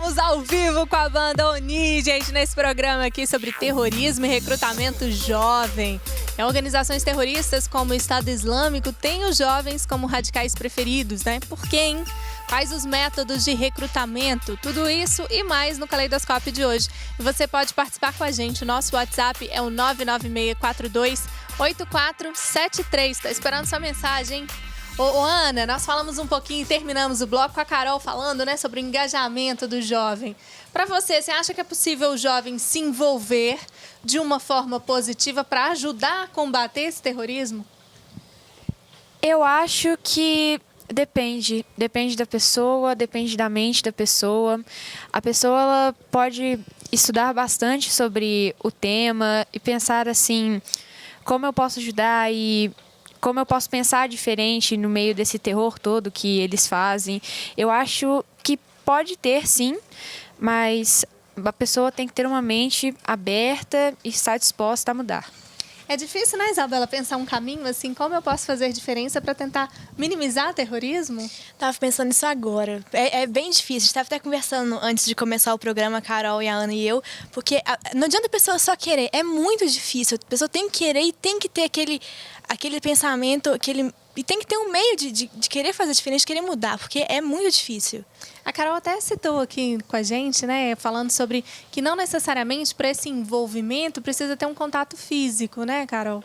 Estamos ao vivo com a banda Oni, gente, nesse programa aqui sobre terrorismo e recrutamento jovem. Organizações terroristas como o Estado Islâmico têm os jovens como radicais preferidos, né? Por quê, hein? Quais os métodos de recrutamento? Tudo isso e mais no Caleidoscópio de hoje. E você pode participar com a gente. O nosso WhatsApp é o 996428473. Tá esperando sua mensagem, hein? Ô, Ana, nós falamos um pouquinho e terminamos o bloco com a Carol falando, né, sobre o engajamento do jovem. Para você acha que é possível o jovem se envolver de uma forma positiva para ajudar a combater esse terrorismo? Eu acho que depende da pessoa, depende da mente da pessoa. A pessoa ela pode estudar bastante sobre o tema e pensar assim, como eu posso ajudar e como eu posso pensar diferente no meio desse terror todo que eles fazem. Eu acho que pode ter, sim, mas a pessoa tem que ter uma mente aberta e estar disposta a mudar. É difícil, né, Isabela, pensar um caminho assim, como eu posso fazer diferença para tentar minimizar o terrorismo? Tava pensando nisso agora. É bem difícil. A gente estava até conversando antes de começar o programa, a Carol e a Ana e eu, porque não adianta a pessoa só querer, é muito difícil. A pessoa tem que querer e tem que ter aquele pensamento, e tem que ter um meio de querer fazer diferente, de querer mudar, porque é muito difícil. A Carol até citou aqui com a gente, né, falando sobre que não necessariamente para esse envolvimento precisa ter um contato físico, né, Carol?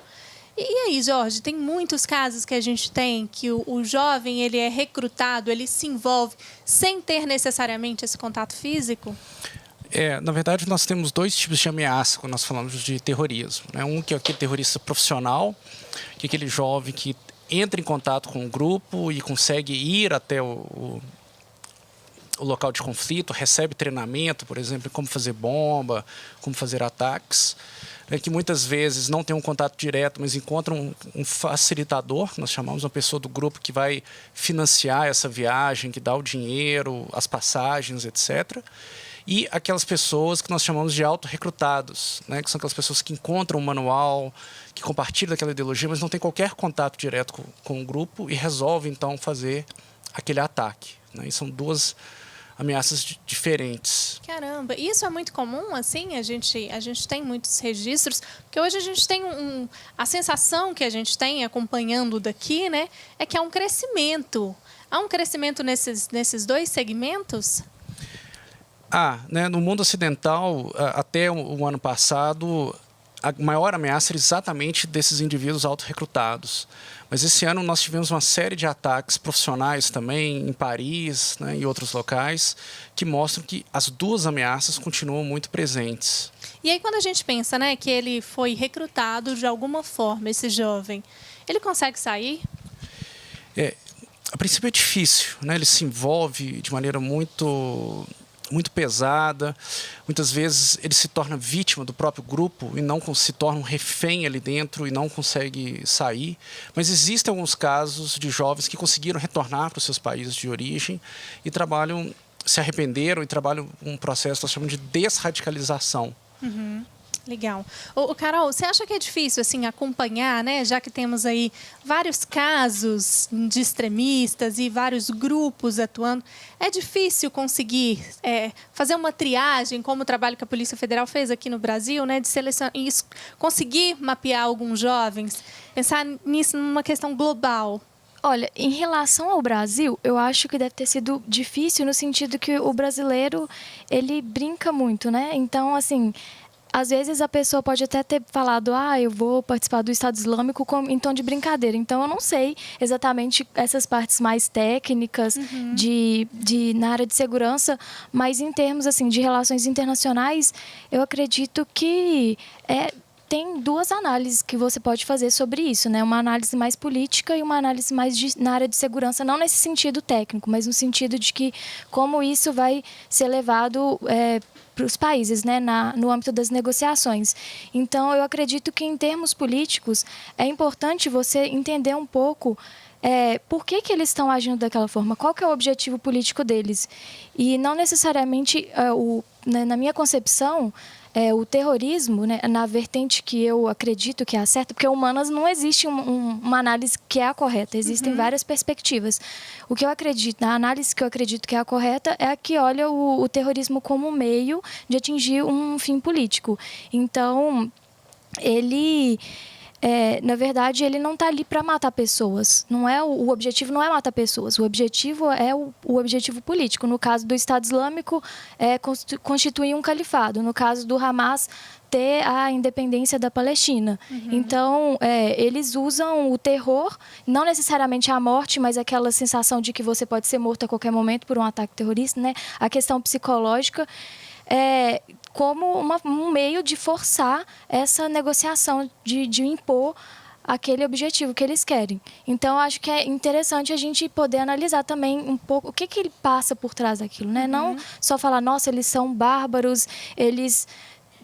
E aí, Jorge, tem muitos casos que a gente tem que o jovem ele é recrutado, ele se envolve sem ter necessariamente esse contato físico? Na verdade, nós temos dois tipos de ameaça quando nós falamos de terrorismo, né? Um que é aquele terrorista profissional, que é aquele jovem que entra em contato com o grupo e consegue ir até o local de conflito, recebe treinamento, por exemplo, como fazer bomba, como fazer ataques, né, que muitas vezes não tem um contato direto, mas encontram um facilitador, nós chamamos uma pessoa do grupo que vai financiar essa viagem, que dá o dinheiro, as passagens, etc., e aquelas pessoas que nós chamamos de autorrecrutados, né, que são aquelas pessoas que encontram um manual, que compartilham aquela ideologia, mas não tem qualquer contato direto com o grupo e resolvem, então, fazer aquele ataque, né? E são duas ameaças diferentes. Caramba, isso é muito comum, assim? A gente tem muitos registros, porque hoje a gente tem a sensação que a gente tem acompanhando daqui, né, é que há um crescimento. Há um crescimento nesses dois segmentos? Né, no mundo ocidental, até o ano passado, a maior ameaça era exatamente desses indivíduos autorrecrutados. Mas esse ano nós tivemos uma série de ataques profissionais também, em Paris, né, e outros locais, que mostram que as duas ameaças continuam muito presentes. E aí quando a gente pensa, né, que ele foi recrutado de alguma forma, esse jovem, ele consegue sair? A princípio é difícil, né? Ele se envolve de maneira muito pesada, muitas vezes ele se torna vítima do próprio grupo e não se torna um refém ali dentro e não consegue sair, mas existem alguns casos de jovens que conseguiram retornar para os seus países de origem e se arrependeram e trabalham um processo que nós chamamos de desradicalização. Uhum. Legal. Carol, você acha que é difícil assim acompanhar, né? Já que temos aí vários casos de extremistas e vários grupos atuando, é difícil conseguir fazer uma triagem, como o trabalho que a Polícia Federal fez aqui no Brasil, né? De selecionar isso, conseguir mapear alguns jovens, pensar nisso numa questão global. Olha, em relação ao Brasil, eu acho que deve ter sido difícil no sentido que o brasileiro, ele brinca muito, né? Então, assim, às vezes a pessoa pode até ter falado, eu vou participar do Estado Islâmico em tom de brincadeira. Então, eu não sei exatamente essas partes mais técnicas na área de segurança, mas em termos assim, de relações internacionais, eu acredito que tem duas análises que você pode fazer sobre isso, né? Uma análise mais política e uma análise mais na área de segurança, não nesse sentido técnico, mas no sentido de que como isso vai ser levado para os países, né, no âmbito das negociações. Então, eu acredito que, em termos políticos, é importante você entender um pouco por que eles estão agindo daquela forma, qual que é o objetivo político deles. E não necessariamente, na minha concepção, o terrorismo, né, na vertente que eu acredito que é a certa, porque humanas não existe uma análise que é a correta, existem várias perspectivas. O que eu acredito, a análise que eu acredito que é a correta é a que olha o terrorismo como um meio de atingir um fim político. Então, ele... na verdade, ele não está ali para matar pessoas. Não é o objetivo não é matar pessoas. O objetivo é o objetivo político. No caso do Estado Islâmico, constituir um califado. No caso do Hamas, ter a independência da Palestina. Então, eles usam o terror, não necessariamente a morte, mas aquela sensação de que você pode ser morto a qualquer momento por um ataque terrorista, né? A questão psicológica como um meio de forçar essa negociação, de impor aquele objetivo que eles querem. Então, acho que é interessante a gente poder analisar também um pouco o que ele passa por trás daquilo, né? Não só falar, nossa, eles são bárbaros, eles,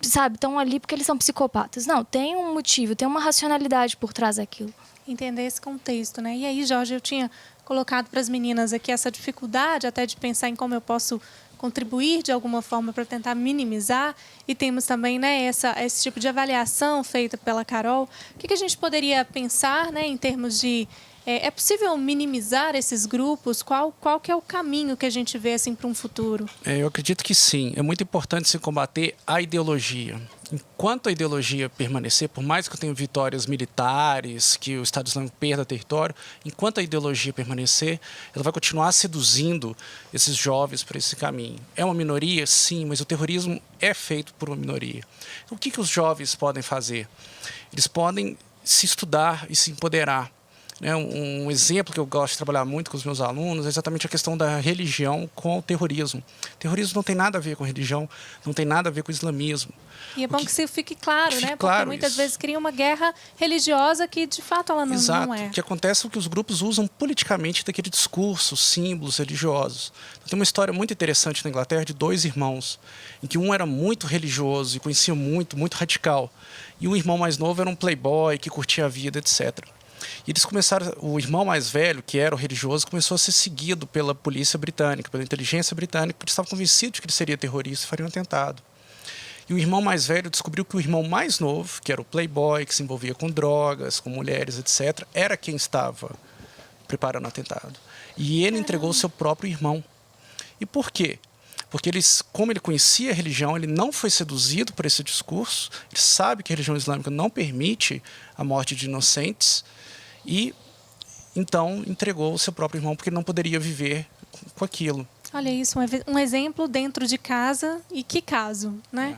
sabe, estão ali porque eles são psicopatas. Não, tem um motivo, tem uma racionalidade por trás daquilo. Entender esse contexto, né? E aí, Jorge, eu tinha colocado para as meninas aqui essa dificuldade até de pensar em como eu posso contribuir de alguma forma para tentar minimizar, e temos também, né, esse tipo de avaliação feita pela Carol. O que a gente poderia pensar, né, em termos de é possível minimizar esses grupos? Qual que é o caminho que a gente vê assim, para um futuro? Eu acredito que sim. É muito importante se combater a ideologia. Enquanto a ideologia permanecer, por mais que eu tenha vitórias militares, que o Estado Islâmico perda território, enquanto a ideologia permanecer, ela vai continuar seduzindo esses jovens para esse caminho. É uma minoria? Sim, mas o terrorismo é feito por uma minoria. Então, o que os jovens podem fazer? Eles podem se estudar e se empoderar. Um exemplo que eu gosto de trabalhar muito com os meus alunos é exatamente a questão da religião com o terrorismo. O terrorismo não tem nada a ver com religião, não tem nada a ver com o islamismo. E é bom que isso fique claro, né? Porque claro muitas isso. vezes cria uma guerra religiosa que, de fato, ela não é. O que acontece é que os grupos usam politicamente daquele discurso, símbolos religiosos. Então, tem uma história muito interessante na Inglaterra de 2 irmãos, em que um era muito religioso e conhecia muito radical. E o irmão mais novo era um playboy que curtia a vida, etc. E eles começaram, o irmão mais velho, que era o religioso, começou a ser seguido pela polícia britânica, pela inteligência britânica, porque eles estavam convencidos de que ele seria terrorista e faria um atentado. E o irmão mais velho descobriu que o irmão mais novo, que era o playboy, que se envolvia com drogas, com mulheres, etc., era quem estava preparando o atentado. E ele entregou o seu próprio irmão. E por quê? Porque como ele conhecia a religião, ele não foi seduzido por esse discurso, ele sabe que a religião islâmica não permite a morte de inocentes, e então entregou o seu próprio irmão porque ele não poderia viver com aquilo. Olha isso, um exemplo dentro de casa, e que caso, né?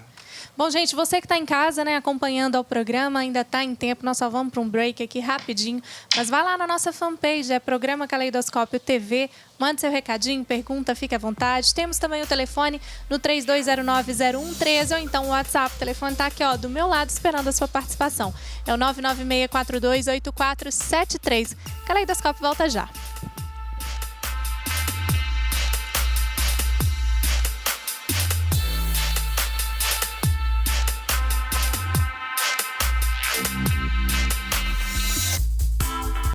Bom, gente, você que está em casa, né, acompanhando ao programa, ainda está em tempo, nós só vamos para um break aqui rapidinho, mas vai lá na nossa fanpage, é Programa Caleidoscópio TV, mande seu recadinho, pergunta, fique à vontade. Temos também o telefone no 32090113, ou então o WhatsApp, o telefone está aqui, ó, do meu lado, esperando a sua participação. É o 996428473. Caleidoscópio volta já.